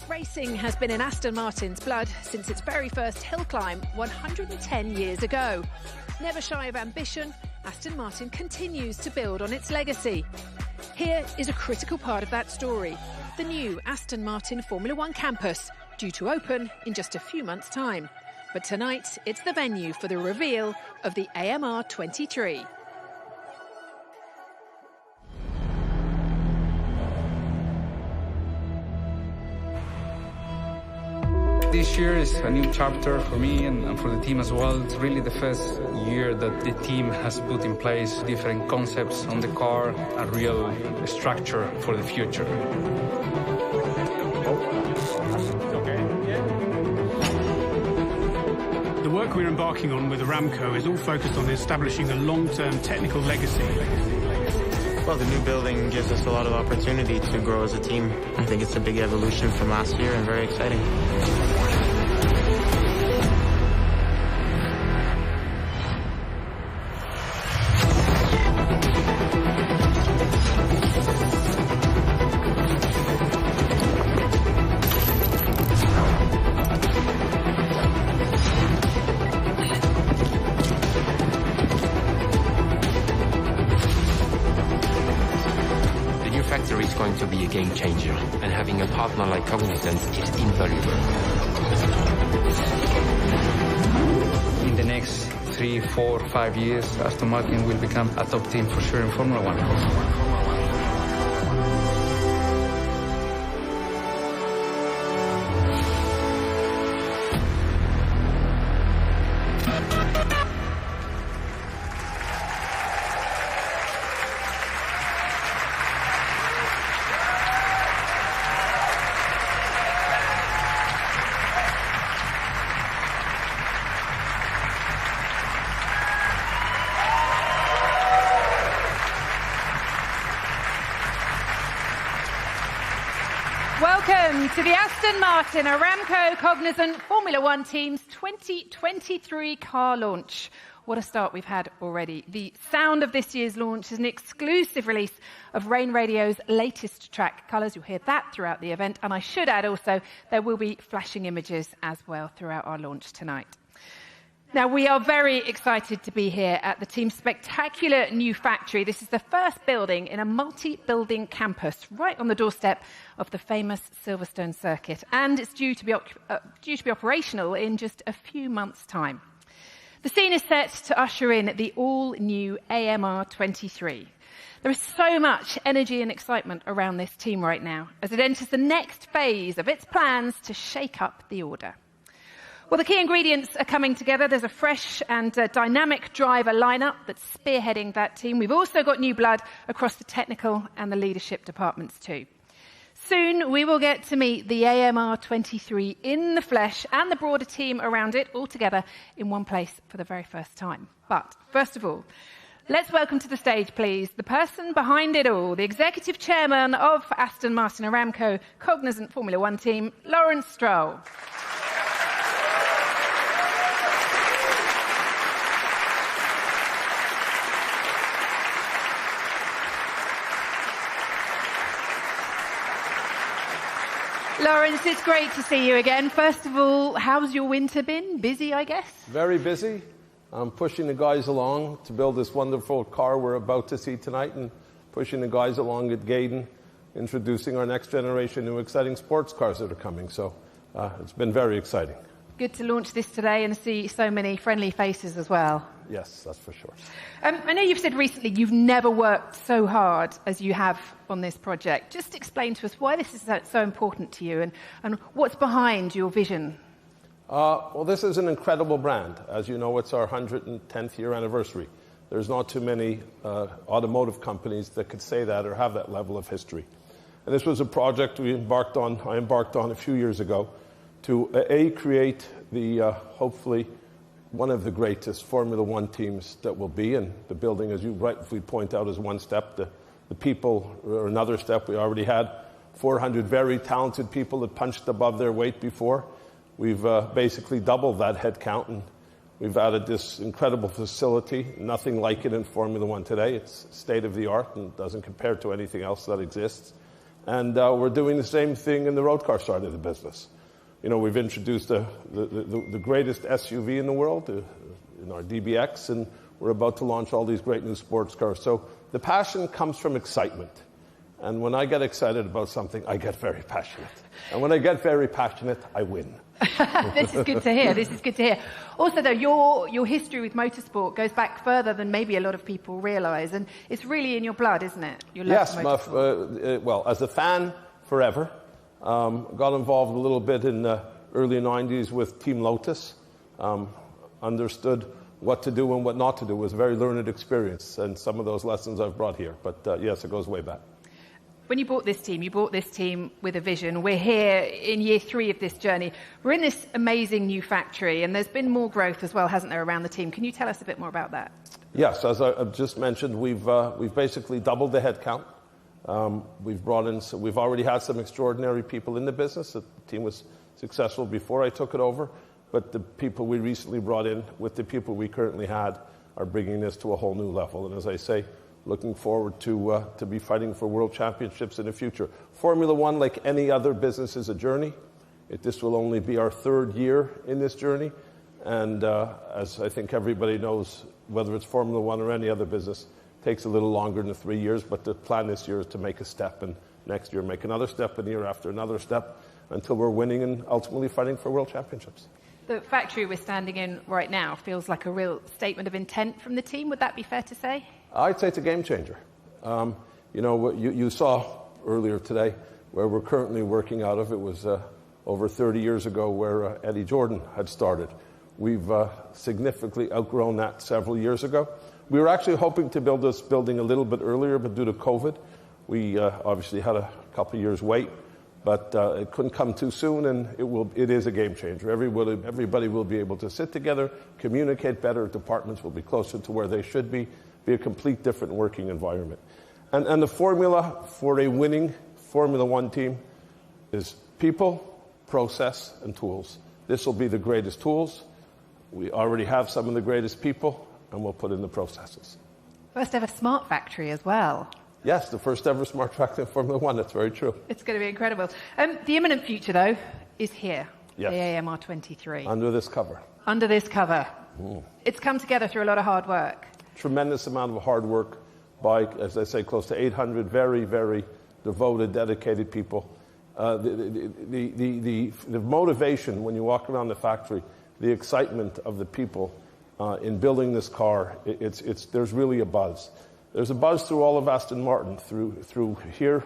Racing has been in Aston Martin's blood since its very first hill climb 110 years ago. Never shy of ambition, Aston Martin continues to build on its legacy. Here is a critical part of that story: the new Aston Martin Formula One campus, due to open in just a few months' time. But tonight, it's the venue for the reveal of the AMR 23. This year is a new chapter for me and for the team as well. It's really the first year that the team has put in place different concepts on the car, a real structure for the future. The work we're embarking on with Aramco is all focused on establishing a long-term technical legacy. Well, the new building gives us a lot of opportunity to grow as a team. I think it's a big evolution from last year and very exciting. Factory is going to be a game changer, and having a partner like Cognizant is invaluable. In the next 3, 4, 5 years, Aston Martin will become a top team for sure in Formula One. Welcome to the Aston Martin Aramco Cognizant Formula One team's 2023 car launch. What a start we've had already. The sound of this year's launch is an exclusive release of Rain Radio's latest track, Colours. You'll hear that throughout the event. And I should add also, there will be flashing images as well throughout our launch tonight. Now, we are very excited to be here at the team's spectacular new factory. This is the first building in a multi-building campus right on the doorstep of the famous Silverstone circuit. And it's due to be operational in just a few months' time. The scene is set to usher in the all-new AMR 23. There is so much energy and excitement around this team right now as it enters the next phase of its plans to shake up the order. Well, the key ingredients are coming together. There's a fresh and dynamic driver lineup that's spearheading that team. We've also got new blood across the technical and the leadership departments too. Soon we will get to meet the AMR 23 in the flesh and the broader team around it all together in one place for the very first time. But first of all, let's welcome to the stage, please, the person behind it all, the executive chairman of Aston Martin Aramco Cognizant Formula One team, Lawrence Stroll. Lawrence, it's great to see you again. First of all, how's your winter been? Busy, I guess? Very busy. I'm pushing the guys along to build this wonderful car we're about to see tonight, and pushing the guys along at Gaydon, introducing our next generation new exciting sports cars that are coming. So it's been very exciting. Good to launch this today and see so many friendly faces as well. Yes, that's for sure. I know you've said recently you've never worked so hard as you have on this project. Just explain to us why this is so important to you and what's behind your vision. Well, this is an incredible brand. As you know, it's our 110th year anniversary. There's not too many automotive companies that could say that or have that level of history. And this was a project I embarked on a few years ago to create the, hopefully, one of the greatest Formula One teams that will be. And the building, as you rightfully point out, is one step. The people are another step. We already had 400 very talented people that punched above their weight before. We've basically doubled that head count, and we've added this incredible facility. Nothing like it in Formula One today. It's state of the art and doesn't compare to anything else that exists. And we're doing the same thing in the road car side of the business. You know, we've introduced the greatest SUV in the world in our DBX, and we're about to launch all these great new sports cars. So the passion comes from excitement. And when I get excited about something, I get very passionate. And when I get very passionate, I win. This is good to hear. This is good to hear. Also, though, your history with motorsport goes back further than maybe a lot of people realise, and it's really in your blood, isn't it? Your love for motorsport. Well, as a fan, forever. Got involved a little bit in the early 90s with Team Lotus. Understood what to do and what not to do. It was a very learned experience, and some of those lessons I've brought here. But yes, it goes way back. When you bought this team with a vision. We're here in year 3 of this journey. We're in this amazing new factory, and there's been more growth as well, hasn't there, around the team? Can you tell us a bit more about that? Yes, as I've just mentioned, we've basically doubled the headcount. We've already had some extraordinary people in the business. The team was successful before I took it over, but the people we recently brought in with the people we currently had are bringing this to a whole new level. And as I say, looking forward to be fighting for world championships in the future. Formula One, like any other business, is a journey. This will only be our 3rd year in this journey. And as I think everybody knows, whether it's Formula One or any other business, it takes a little longer than 3 years. But the plan this year is to make a step, and next year make another step, and the year after another step, until we're winning and ultimately fighting for world championships. The factory we're standing in right now feels like a real statement of intent from the team. Would that be fair to say? I'd say it's a game changer. You know, you saw earlier today where we're currently working out of. It was over 30 years ago where Eddie Jordan had started. We've significantly outgrown that several years ago. We were actually hoping to build this building a little bit earlier, but due to COVID, we obviously had a couple of years wait. But it couldn't come too soon, and it is a game changer. Everybody will be able to sit together, communicate better. Departments will be closer to where they should be a complete different working environment. And the formula for a winning Formula One team is people, process, and tools. This will be the greatest tools. We already have some of the greatest people, and we'll put in the processes. First ever smart factory as well. Yes, the first ever smart factory in Formula One. That's very true. It's going to be incredible. The imminent future, though, is here. Yes. The AMR23. Under this cover. Under this cover. It's come together through a lot of hard work. Tremendous amount of hard work by, as I say, close to 800 very, very devoted, dedicated people. The motivation when you walk around the factory, the excitement of the people in building this car, there's really a buzz. There's a buzz through all of Aston Martin, through here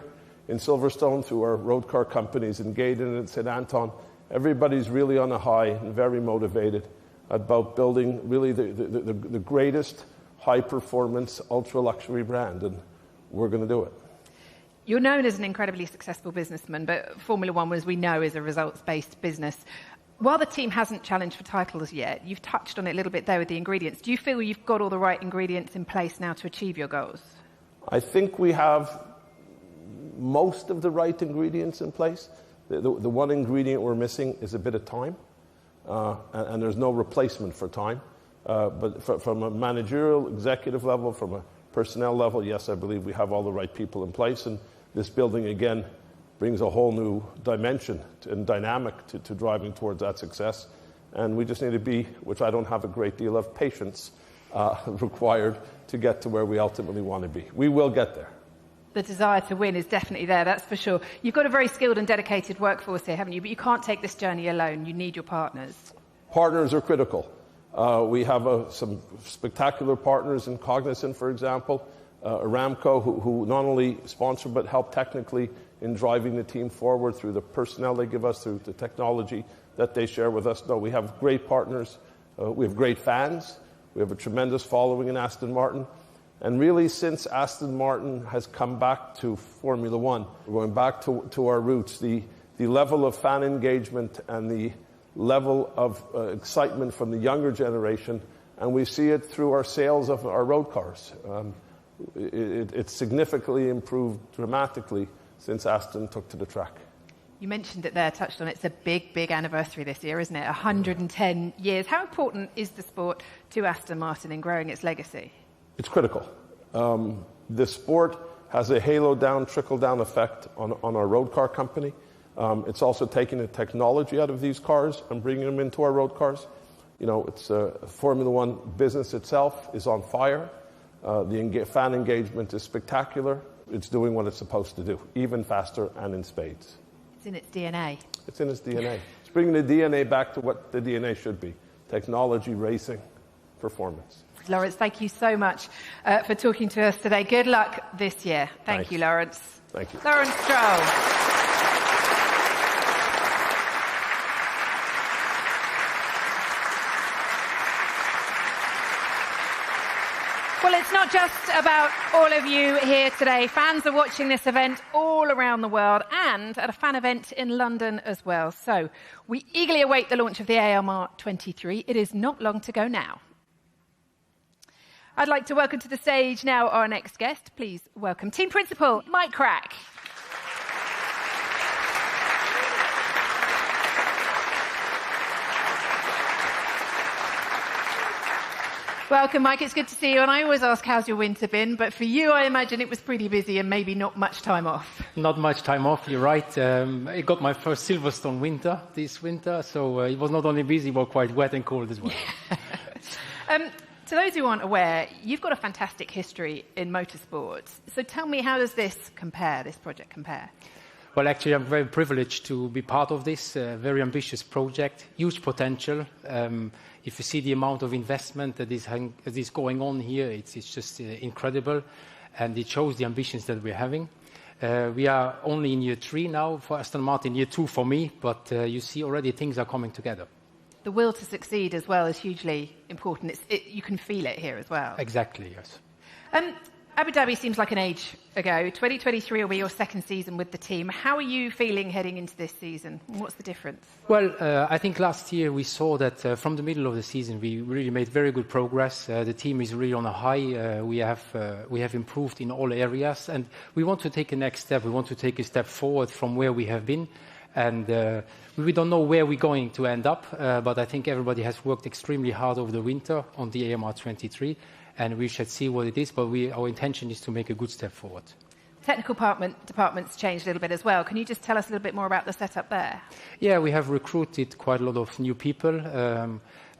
in Silverstone, through our road car companies in Gaydon and St. Anton. Everybody's really on a high and very motivated about building really the greatest high-performance, ultra-luxury brand, and we're going to do it. You're known as an incredibly successful businessman, but Formula One, as we know, is a results-based business. While the team hasn't challenged for titles yet, you've touched on it a little bit there with the ingredients. Do you feel you've got all the right ingredients in place now to achieve your goals? I think we have most of the right ingredients in place. The one ingredient we're missing is a bit of time, and there's no replacement for time. But from a managerial, executive level, from a personnel level, yes, I believe we have all the right people in place. And this building, again, brings a whole new dimension and dynamic to driving towards that success. And we just need to be, which I don't have a great deal of patience required to get to where we ultimately want to be. We will get there. The desire to win is definitely there, that's for sure. You've got a very skilled and dedicated workforce here, haven't you? But you can't take this journey alone. You need your partners. Partners are critical. We have some spectacular partners in Cognizant, for example, Aramco, who not only sponsor but help technically in driving the team forward through the personnel they give us, through the technology that they share with us. No, we have great partners. We have great fans. We have a tremendous following in Aston Martin. And really, since Aston Martin has come back to Formula One, we're going back to our roots, the level of fan engagement and the level of excitement from the younger generation, and we see it through our sales of our road cars. It's significantly improved dramatically since Aston took to the track. You mentioned it there, touched on it. It's a big, big anniversary this year, isn't it? 110 years. How important is the sport to Aston Martin in growing its legacy? It's critical. The sport has a halo down, trickle down effect on our road car company. It's also taking the technology out of these cars and bringing them into our road cars. You know, it's Formula One business itself is on fire. The fan engagement is spectacular. It's doing what it's supposed to do, even faster and in spades. It's in its DNA. It's in its DNA. It's bringing the DNA back to what the DNA should be. Technology, racing, performance. Lawrence, thank you so much for talking to us today. Good luck this year. Thank you, Lawrence. Thank you. Lawrence Stroll. Well, it's not just about all of you here today. Fans are watching this event all around the world and at a fan event in London as well. So we eagerly await the launch of the AMR 23. It is not long to go now. I'd like to welcome to the stage now our next guest. Please welcome Team Principal Mike Crack. Welcome, Mike. It's good to see you. And I always ask, how's your winter been? But for you, I imagine it was pretty busy and maybe not much time off. Not much time off, you're right. I got my first Silverstone winter this winter, so it was not only busy, but quite wet and cold as well. To those who aren't aware, you've got a fantastic history in motorsports. So tell me, how does this project compare? Well, actually, I'm very privileged to be part of this very ambitious project, huge potential. If you see the amount of investment that is going on here, it's just incredible, and it shows the ambitions that we're having. We are only in year 3 now for Aston Martin, year 2 for me, but you see already things are coming together. The will to succeed as well is hugely important. You can feel it here as well. Exactly, yes. Abu Dhabi seems like an age ago. 2023 will be your second season with the team. How are you feeling heading into this season? What's the difference? Well, I think last year we saw that from the middle of the season we really made very good progress. The team is really on a high. We have improved in all areas, and we want to take a next step. We want to take a step forward from where we have been. And we don't know where we're going to end up, but I think everybody has worked extremely hard over the winter on the AMR 23. And we should see what it is, but our intention is to make a good step forward. Technical department's changed a little bit as well. Can you just tell us a little bit more about the setup there? Yeah, we have recruited quite a lot of new people,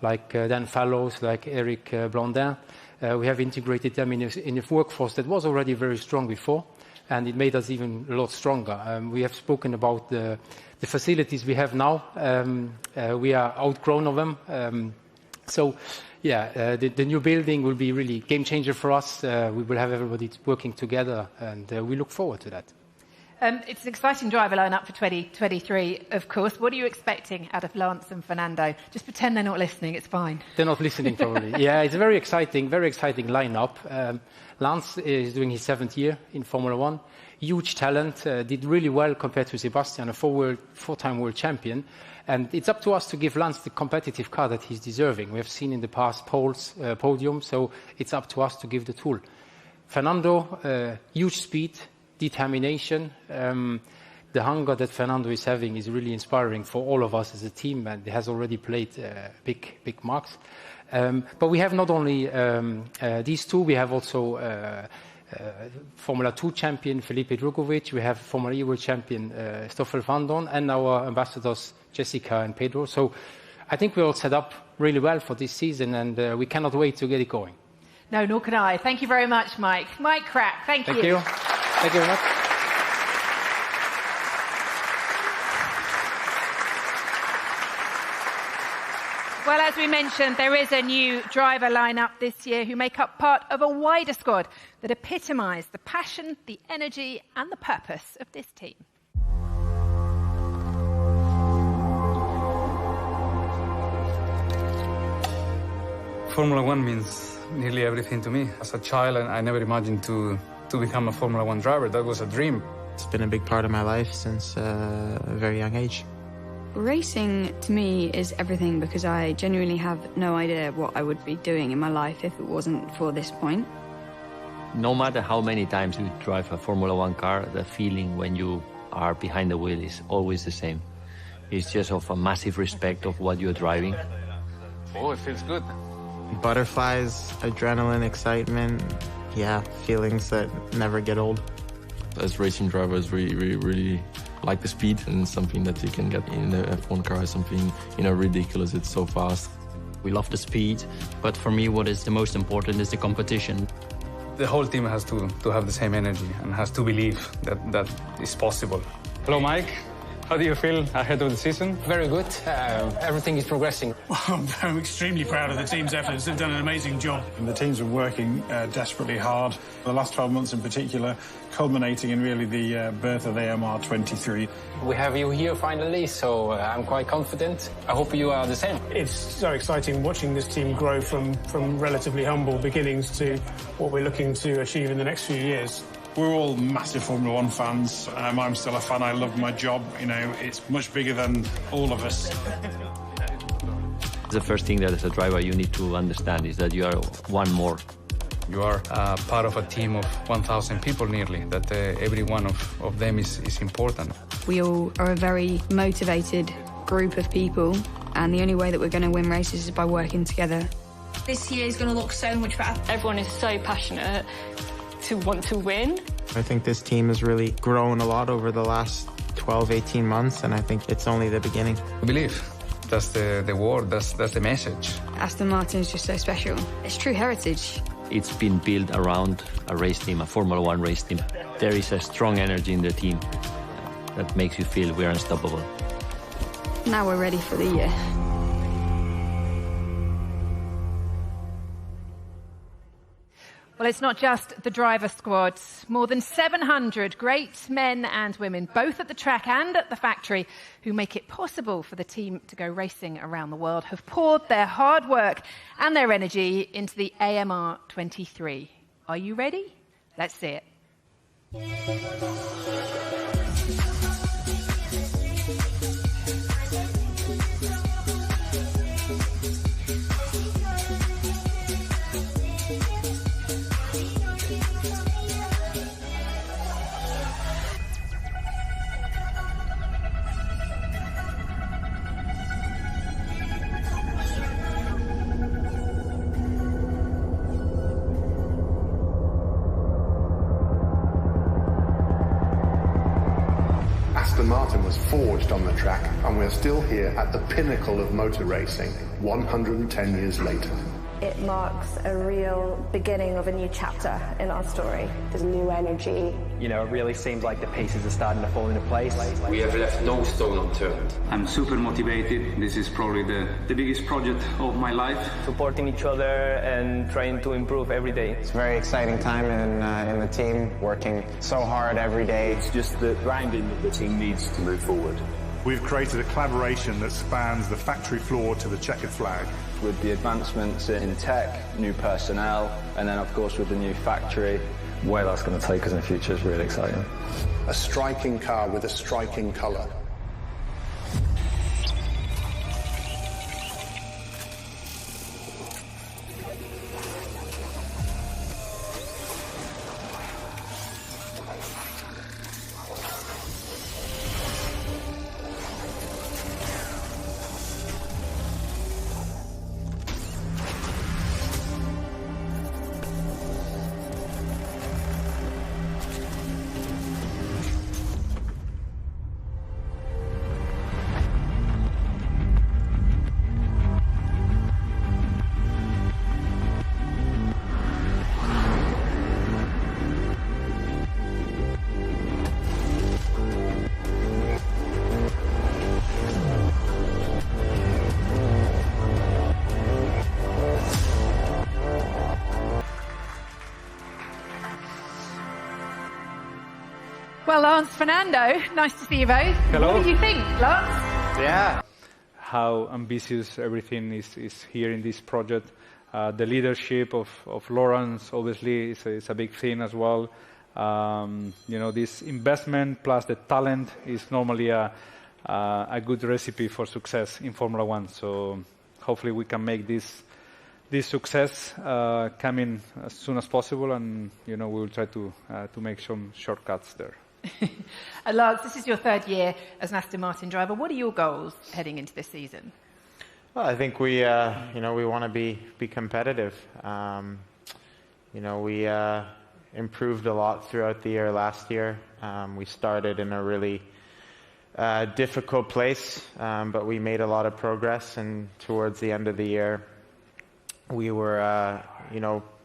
like Dan Fallows, like Eric Blondin. We have integrated them in a workforce that was already very strong before, and it made us even a lot stronger. We have spoken about the facilities we have now. We are outgrown of them. The new building will be really game changer for us. We will have everybody working together, and we look forward to that. It's an exciting driver lineup for 2023, of course. What are you expecting out of Lance and Fernando? Just pretend they're not listening, it's fine. They're not listening, probably. Yeah, it's a very exciting lineup. Lance is doing his 7th year in Formula One. Huge talent, did really well compared to Sebastian, a 4-time world champion. And it's up to us to give Lance the competitive car that he's deserving. We have seen in the past podium, so it's up to us to give the tool. Fernando, huge speed, determination. The hunger that Fernando is having is really inspiring for all of us as a team, and he has already played big marks. But we have not only these two, we have also Formula 2 champion Felipe Drugovich, we have Formula E World champion Stoffel van Don, and our ambassadors Jessica and Pedro. So I think we're all set up really well for this season, and we cannot wait to get it going. No, nor can I. Thank you very much, Mike. Mike Crack, thank you. Thank you. Thank you very much. Well, as we mentioned, there is a new driver lineup this year who make up part of a wider squad that epitomise the passion, the energy and the purpose of this team. Formula One means nearly everything to me. As a child, I never imagined to become a Formula One driver. That was a dream. It's been a big part of my life since a very young age. Racing, to me, is everything because I genuinely have no idea what I would be doing in my life if it wasn't for this point. No matter how many times you drive a Formula One car, the feeling when you are behind the wheel is always the same. It's just of a massive respect of what you're driving. Oh, it feels good. Butterflies, adrenaline, excitement. Yeah, feelings that never get old. As racing drivers, we really like the speed, and something that you can get in a F1 car is something, ridiculous. It's so fast. We love the speed, but for me what is the most important is the competition. The whole team has to have the same energy and has to believe that is possible. Hello, Mike. How do you feel ahead of the season? Very good. Everything is progressing. Well, I'm extremely proud of the team's efforts. They've done an amazing job. And the teams are working desperately hard. The last 12 months in particular, culminating in really the birth of AMR 23. We have you here finally, so I'm quite confident. I hope you are the same. It's so exciting watching this team grow from relatively humble beginnings to what we're looking to achieve in the next few years. We're all massive Formula One fans. I'm still a fan. I love my job. It's much bigger than all of us. The first thing that as a driver you need to understand is that you are one more. You are part of a team of 1,000 people nearly, that every one of them is important. We all are a very motivated group of people, and the only way that we're going to win races is by working together. This year is going to look so much better. Everyone is so passionate to want to win. I think this team has really grown a lot over the last 12, 18 months, and I think it's only the beginning. Believe. That's the word, that's the message. Aston Martin is just so special. It's true heritage. It's been built around a race team, a Formula One race team. There is a strong energy in the team that makes you feel we're unstoppable. Now we're ready for the year. Well, it's not just the driver squad. More than 700 great men and women, both at the track and at the factory, who make it possible for the team to go racing around the world, have poured their hard work and their energy into the AMR 23. Are you ready? Let's see it. Aston Martin was forged on the track, and we're still here at the pinnacle of motor racing, 110 years later. It marks a real beginning of a new chapter in our story. There's new energy. It really seems like the pieces are starting to fall into place. We have left no stone unturned. I'm super motivated. This is probably the biggest project of my life. Supporting each other and trying to improve every day. It's a very exciting time in the team, working so hard every day. It's just the grounding that the team needs to move forward. We've created a collaboration that spans the factory floor to the checkered flag. With the advancements in tech, new personnel, and then of course with the new factory, where that's going to take us in the future is really exciting. A striking car with a striking colour. Well, Lance, Fernando, nice to see you both. Hello. What do you think, Lance? Yeah. How ambitious everything is here in this project. The leadership of Lawrence, obviously, is a big thing as well. This investment plus the talent is normally a good recipe for success in Formula One. So hopefully we can make this success come in as soon as possible, and we will try to make some shortcuts there. Lance, this is your third year as an Aston Martin driver. What are your goals heading into this season? Well, I think we want to be competitive. We improved a lot throughout the year last year. We started in a really difficult place, but we made a lot of progress, and towards the end of the year we were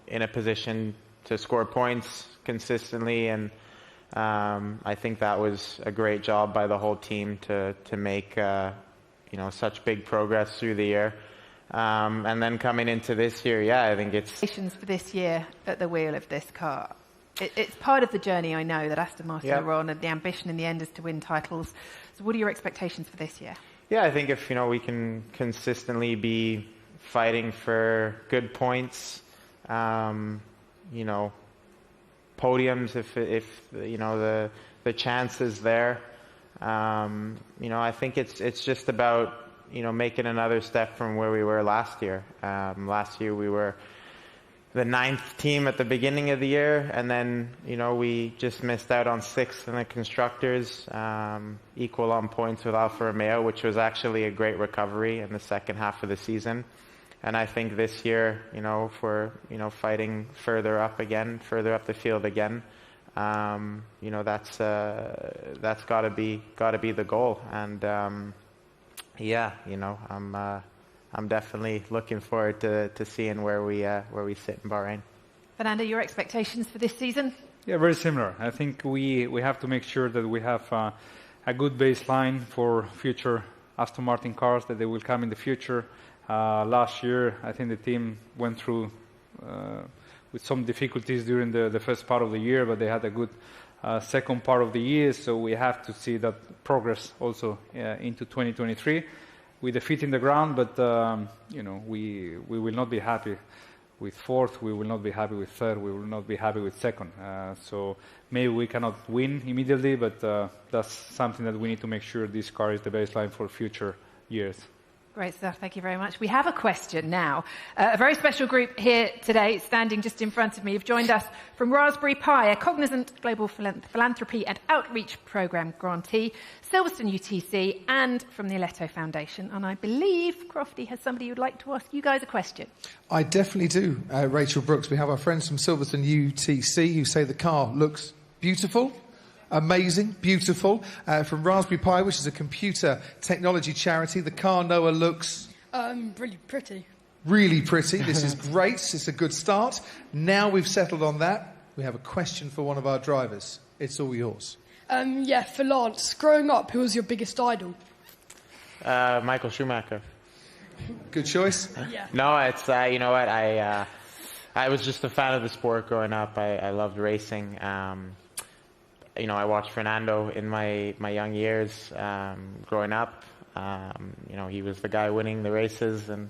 in a position to score points consistently, and I think that was a great job by the whole team to make such big progress through the year. And then coming into this year, I think it's... For this year at the wheel of this car. It's part of the journey, I know, that Aston Martin are on, and the ambition in the end is to win titles. So what are your expectations for this year? Yeah, I think if we can consistently be fighting for good points, podiums if the chance is there. I think it's just about making another step from where we were last year. Last year we were the 9th team at the beginning of the year, and then we just missed out on 6th in the constructors, equal on points with Alfa Romeo, which was actually a great recovery in the second half of the season. And I think this year, if we're fighting further up the field again, that's got to be the goal. And I'm definitely looking forward to seeing where we sit in Bahrain. Fernando, your expectations for this season? Yeah, very similar. I think we have to make sure that we have a good baseline for future Aston Martin cars, that they will come in the future. Last year, I think the team went through with some difficulties during the first part of the year, but they had a good second part of the year, so we have to see that progress also into 2023 with the feet in the ground. But we will not be happy with 4th, we will not be happy with 3rd, we will not be happy with 2nd. So maybe we cannot win immediately, but that's something that we need to make sure this car is the baseline for future years. Great stuff, thank you very much. We have a question now. A very special group here today, standing just in front of me, have joined us from Raspberry Pi, a Cognizant Global Philanthropy and Outreach Programme grantee, Silverstone UTC, and from the Aletto Foundation. And I believe Crofty has somebody who'd like to ask you guys a question. I definitely do, Rachel Brooks. We have our friends from Silverstone UTC who say the car looks beautiful. Amazing, beautiful. From Raspberry Pi, which is a computer technology charity, the car, Noah, looks... really pretty. Really pretty. This is great. It's a good start. Now we've settled on that, we have a question for one of our drivers. It's all yours. For Lance, growing up, who was your biggest idol? Michael Schumacher. Good choice. Yeah. No, it's, you know what, I was just a fan of the sport growing up. I loved racing. I watched Fernando in my young years growing up. He was the guy winning the races and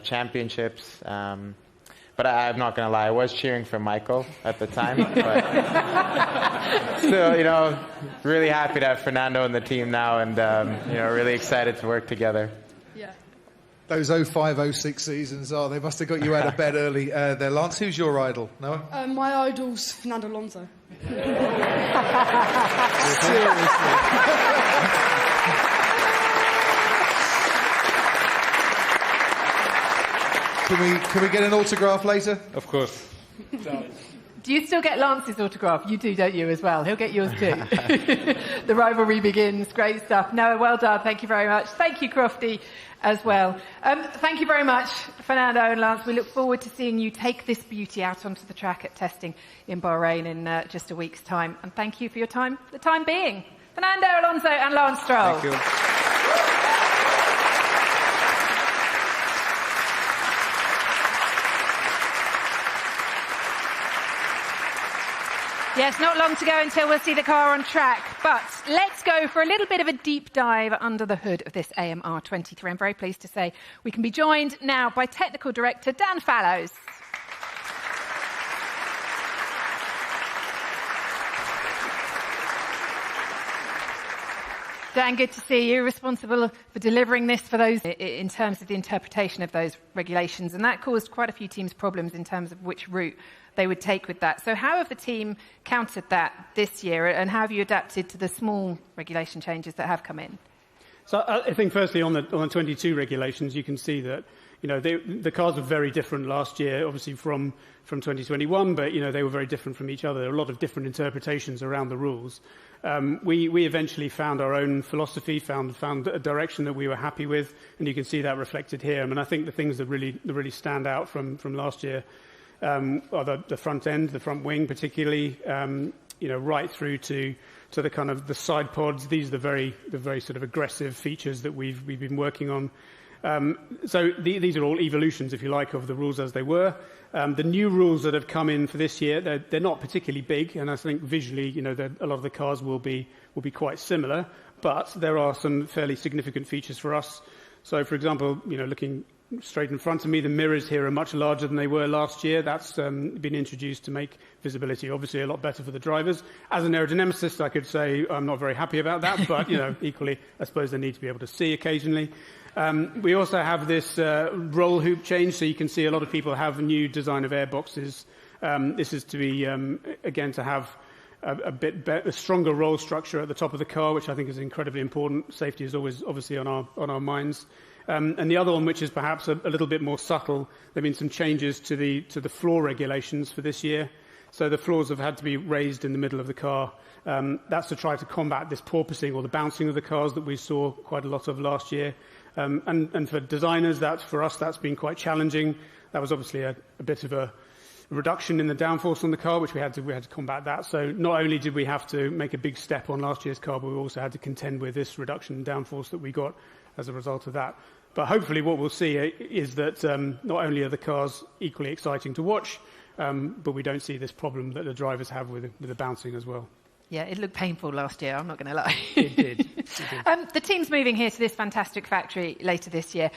championships. But I'm not going to lie, I was cheering for Michael at the time. But still, really happy to have Fernando in the team now, and really excited to work together. Yeah. Those 05, 06 seasons, they must have got you out of bed early there. Lance, who's your idol? Noah? My idol's Fernando Alonso. Seriously. Can we get an autograph later? Of course. Do you still get Lance's autograph? You do, don't you, as well? He'll get yours too. The rivalry begins. Great stuff. Noah, well done. Thank you very much. Thank you, Crofty, as well. Thank you very much, Fernando and Lance. We look forward to seeing you take this beauty out onto the track at testing in Bahrain in just a week's time. And thank you for your time, the time being. Fernando Alonso and Lance Stroll. Thank you. Yes, not long to go until we'll see the car on track, but let's go for a little bit of a deep dive under the hood of this AMR 23. I'm very pleased to say we can be joined now by Technical Director Dan Fallows. Dan, good to see you. Responsible for delivering this for those in terms of the interpretation of those regulations, and that caused quite a few teams problems in terms of which route they would take with that. So how have the team countered that this year, and how have you adapted to the small regulation changes that have come in? So I think firstly on the 22 regulations, you can see that the cars were very different last year, obviously from 2021, but they were very different from each other. There were a lot of different interpretations around the rules. We eventually found our own philosophy, found a direction that we were happy with, and you can see that reflected here. I mean, I think the things that really stand out from last year are the front end, the front wing particularly, right through to the kind of the side pods. These are the very sort of aggressive features that we've been working on. So these are all evolutions, if you like, of the rules as they were. The new rules that have come in for this year, they're not particularly big, and I think visually, a lot of the cars will be quite similar, but there are some fairly significant features for us. So, for example, looking straight in front of me, the mirrors here are much larger than they were last year. That's been introduced to make visibility obviously a lot better for the drivers. As an aerodynamicist, I could say I'm not very happy about that, but equally, I suppose they need to be able to see occasionally. We also have this roll hoop change, so you can see a lot of people have a new design of airboxes. This is to be, again, to have a stronger roll structure at the top of the car, which I think is incredibly important. Safety is always obviously on our minds. And the other one, which is perhaps a little bit more subtle, there have been some changes to the floor regulations for this year. So the floors have had to be raised in the middle of the car. That's to try to combat this porpoising or the bouncing of the cars that we saw quite a lot of last year. And for designers, for us, that's been quite challenging. That was obviously a bit of a reduction in the downforce on the car, which we had to combat that. So not only did we have to make a big step on last year's car, but we also had to contend with this reduction in downforce that we got as a result of that. But hopefully what we'll see is that not only are the cars equally exciting to watch, but we don't see this problem that the drivers have with the bouncing as well. Yeah, it looked painful last year, I'm not going to lie. It did. The team's moving here to this fantastic factory later this year.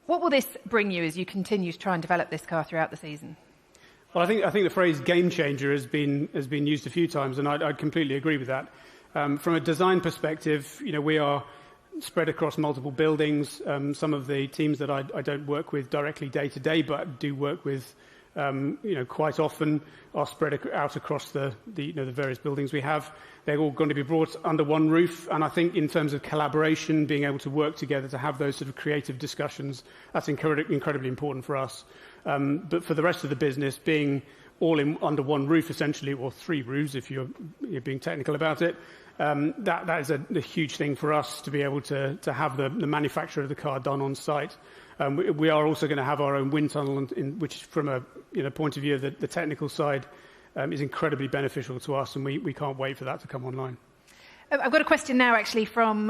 What will this bring you as you continue to try and develop this car throughout the season? Well, I think the phrase game changer has been used a few times, and I completely agree with that. From a design perspective, we are spread across multiple buildings. Some of the teams that I don't work with directly day to day, but do work with quite often, are spread out across the various buildings we have. They're all going to be brought under one roof, and I think in terms of collaboration, being able to work together to have those sort of creative discussions, that's incredibly important for us. But for the rest of the business, being all under one roof essentially, or three roofs if you're being technical about it, that is a huge thing for us to be able to have the manufacture of the car done on site. We are also going to have our own wind tunnel, which from a point of view of the technical side is incredibly beneficial to us, and we can't wait for that to come online. I've got a question now actually from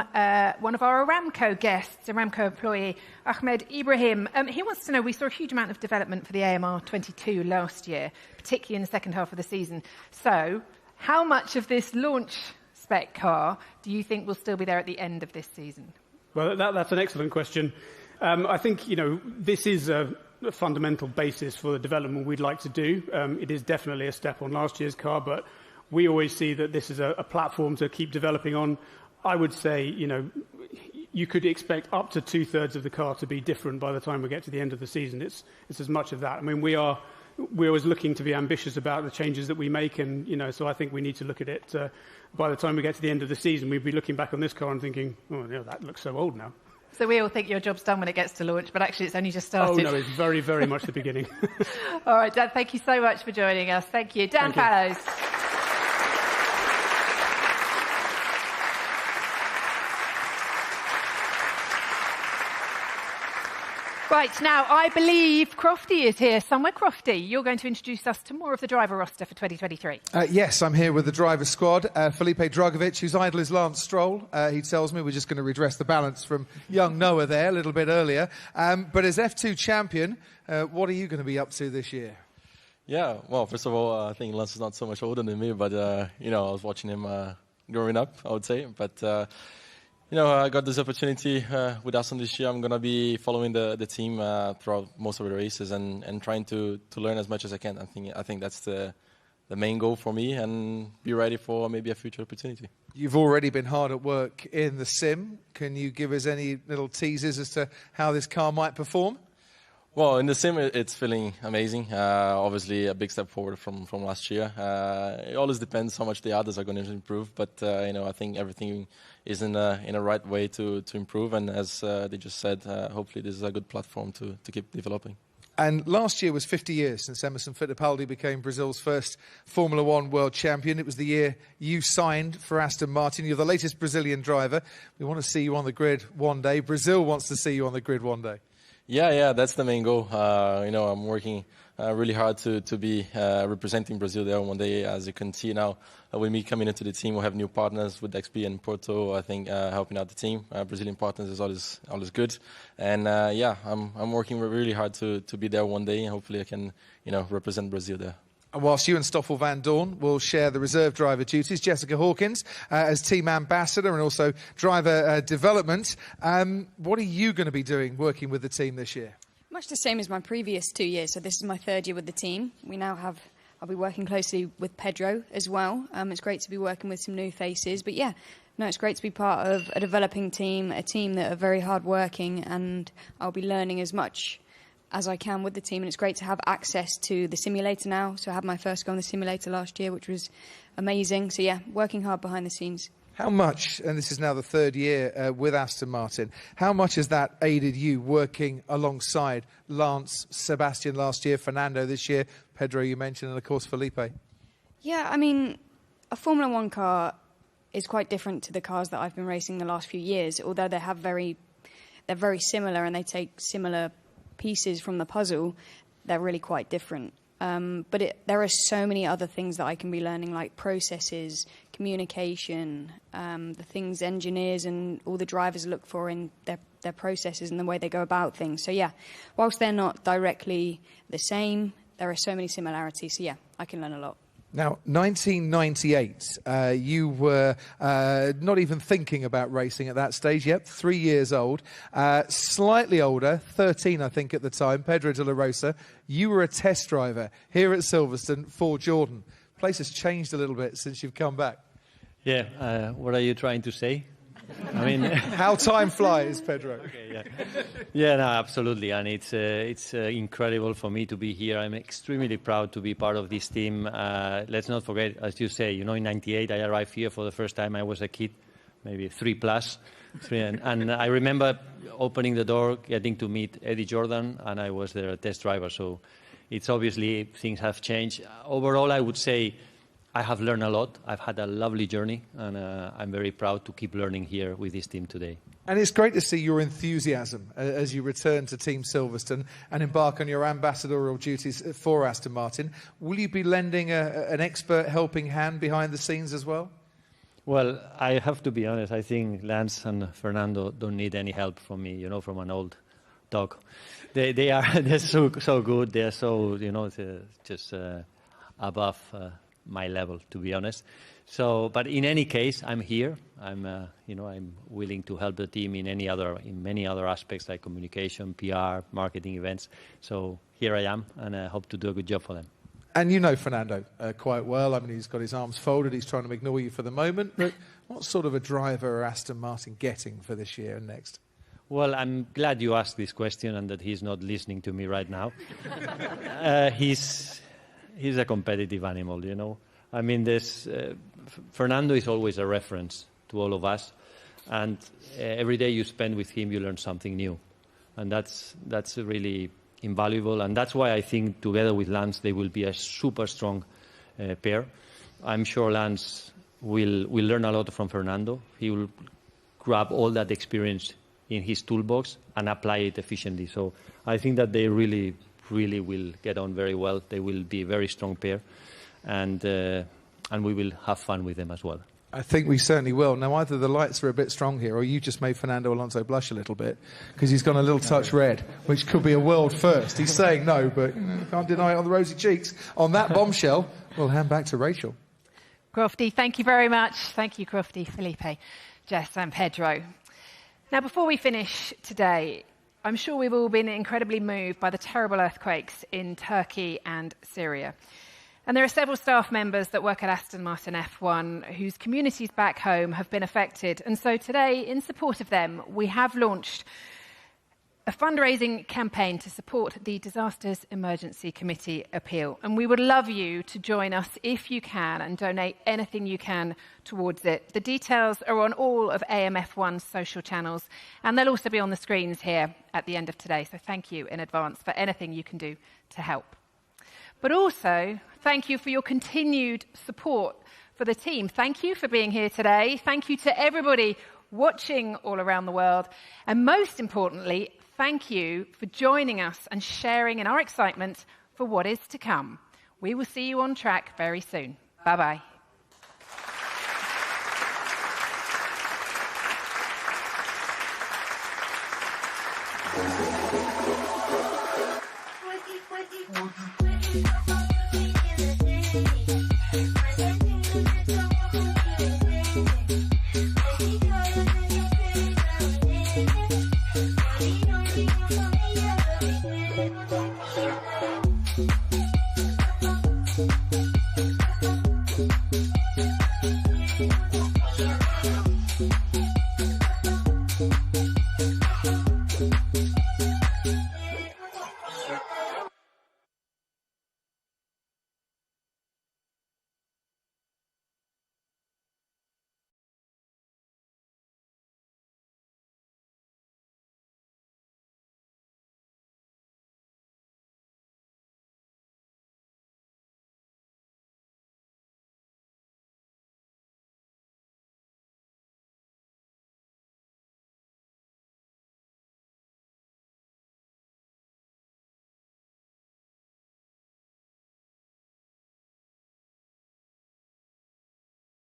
one of our Aramco guests, Aramco employee, Ahmed Ibrahim. He wants to know, we saw a huge amount of development for the AMR 22 last year, particularly in the second half of the season. So how much of this launch spec car do you think will still be there at the end of this season? Well, that's an excellent question. I think, this is a fundamental basis for the development we'd like to do. It is definitely a step on last year's car, but we always see that this is a platform to keep developing on. I would say, you could expect up to 2/3 of the car to be different by the time we get to the end of the season. It's as much of that. I mean, we're always looking to be ambitious about the changes that we make, and so I think we need to look at it. By the time we get to the end of the season, we'd be looking back on this car and thinking, oh, that looks so old now. So we all think your job's done when it gets to launch, but actually it's only just started. Oh no, it's very, very much the beginning. All right, Dan, thank you so much for joining us. Thank you. Dan Fallows. Right, now I believe Crofty is here somewhere. Crofty, you're going to introduce us to more of the driver roster for 2023. Yes, I'm here with the driver squad. Felipe Drugovich, whose idol is Lance Stroll. He tells me we're just going to redress the balance from young Noah there a little bit earlier. But as F2 champion, what are you going to be up to this year? Yeah, well, first of all, I think Lance is not so much older than me, but, I was watching him growing up, I would say. But... I got this opportunity with Aston this year. I'm going to be following the team throughout most of the races and trying to learn as much as I can. I think that's the main goal for me, and be ready for maybe a future opportunity. You've already been hard at work in the sim. Can you give us any little teasers as to how this car might perform? Well, in the sim, it's feeling amazing. Obviously, a big step forward from last year. It always depends how much the others are going to improve, but I think everything is in a right way to improve. And as they just said, hopefully this is a good platform to keep developing. And last year was 50 years since Emerson Fittipaldi became Brazil's first Formula One world champion. It was the year you signed for Aston Martin. You're the latest Brazilian driver. We want to see you on the grid one day. Brazil wants to see you on the grid one day. Yeah, that's the main goal. I'm working really hard to be representing Brazil there one day. As you can see now, with me coming into the team, we'll have new partners with XP and Porto, I think, helping out the team. Brazilian partners is always good. And I'm working really hard to be there one day, and hopefully I can, represent Brazil there. And whilst you and Stoffel Van Dorn will share the reserve driver duties, Jessica Hawkins as team ambassador and also driver development. What are you going to be doing working with the team this year? Much the same as my previous 2 years. So this is my third year with the team. I'll be working closely with Pedro as well. It's great to be working with some new faces. But yeah, no, it's great to be part of a developing team, a team that are very hard-working, and I'll be learning as much as I can with the team. And it's great to have access to the simulator now. So I had my first go on the simulator last year, which was amazing. So yeah, working hard behind the scenes. How much, and this is now the third year with Aston Martin, how much has that aided you working alongside Lance, Sebastian last year, Fernando this year, Pedro you mentioned, and of course Felipe? Yeah, I mean, a Formula One car is quite different to the cars that I've been racing the last few years, although they're very similar and they take similar pieces from the puzzle. They're really quite different. But there are so many other things that I can be learning, like processes, communication, the things engineers and all the drivers look for in their processes and the way they go about things. So yeah, whilst they're not directly the same, there are so many similarities. So yeah, I can learn a lot. Now, 1998, you were not even thinking about racing at that stage. Yep, 3 years old. Slightly older, 13 I think at the time, Pedro de la Rosa. You were a test driver here at Silverstone for Jordan. Place has changed a little bit since you've come back. Yeah, what are you trying to say? I mean, how time flies, Pedro. Okay, yeah, no, absolutely, and it's incredible for me to be here. I'm extremely proud to be part of this team. Let's not forget, as you say, in '98 I arrived here for the first time. I was a kid, maybe 3+, and I remember opening the door, getting to meet Eddie Jordan, and I was their test driver. So it's obviously things have changed. Overall, I would say I have learned a lot. I've had a lovely journey, and I'm very proud to keep learning here with this team today. And it's great to see your enthusiasm as you return to Team Silverstone and embark on your ambassadorial duties for Aston Martin. Will you be lending an expert helping hand behind the scenes as well? Well, I have to be honest. I think Lance and Fernando don't need any help from me, from an old dog. They're so good. They're so, just above my level, to be honest. So, but in any case, I'm here. I'm willing to help the team in many other aspects like communication, PR, marketing events. So here I am, and I hope to do a good job for them. And you know Fernando quite well. I mean, he's got his arms folded. He's trying to ignore you for the moment. But what sort of a driver are Aston Martin getting for this year and next? Well, I'm glad you asked this question and that he's not listening to me right now. He's a competitive animal, I mean, Fernando is always a reference to all of us, and every day you spend with him, you learn something new, and that's really invaluable. And that's why I think together with Lance, they will be a super strong pair. I'm sure Lance will learn a lot from Fernando. He will grab all that experience in his toolbox and apply it efficiently. So I think that they really will get on very well. They will be a very strong pair, and we will have fun with them as well. I think we certainly will. Now, either the lights are a bit strong here, or you just made Fernando Alonso blush a little bit, because he's gone a little touch red, which could be a world first. He's saying no, but can't deny it on the rosy cheeks. On that bombshell, we'll hand back to Rachel. Crofty, thank you very much. Thank you, Crofty, Felipe, Jess and Pedro. Now, before we finish today, I'm sure we've all been incredibly moved by the terrible earthquakes in Turkey and Syria. And there are several staff members that work at Aston Martin F1 whose communities back home have been affected. And so today, in support of them, we have launched a fundraising campaign to support the Disasters Emergency Committee appeal. And we would love you to join us if you can and donate anything you can towards it. The details are on all of AMF1's social channels, and they'll also be on the screens here at the end of today. So thank you in advance for anything you can do to help. But also, thank you for your continued support for the team. Thank you for being here today. Thank you to everybody watching all around the world. And most importantly, thank you for joining us and sharing in our excitement for what is to come. We will see you on track very soon. Bye-bye.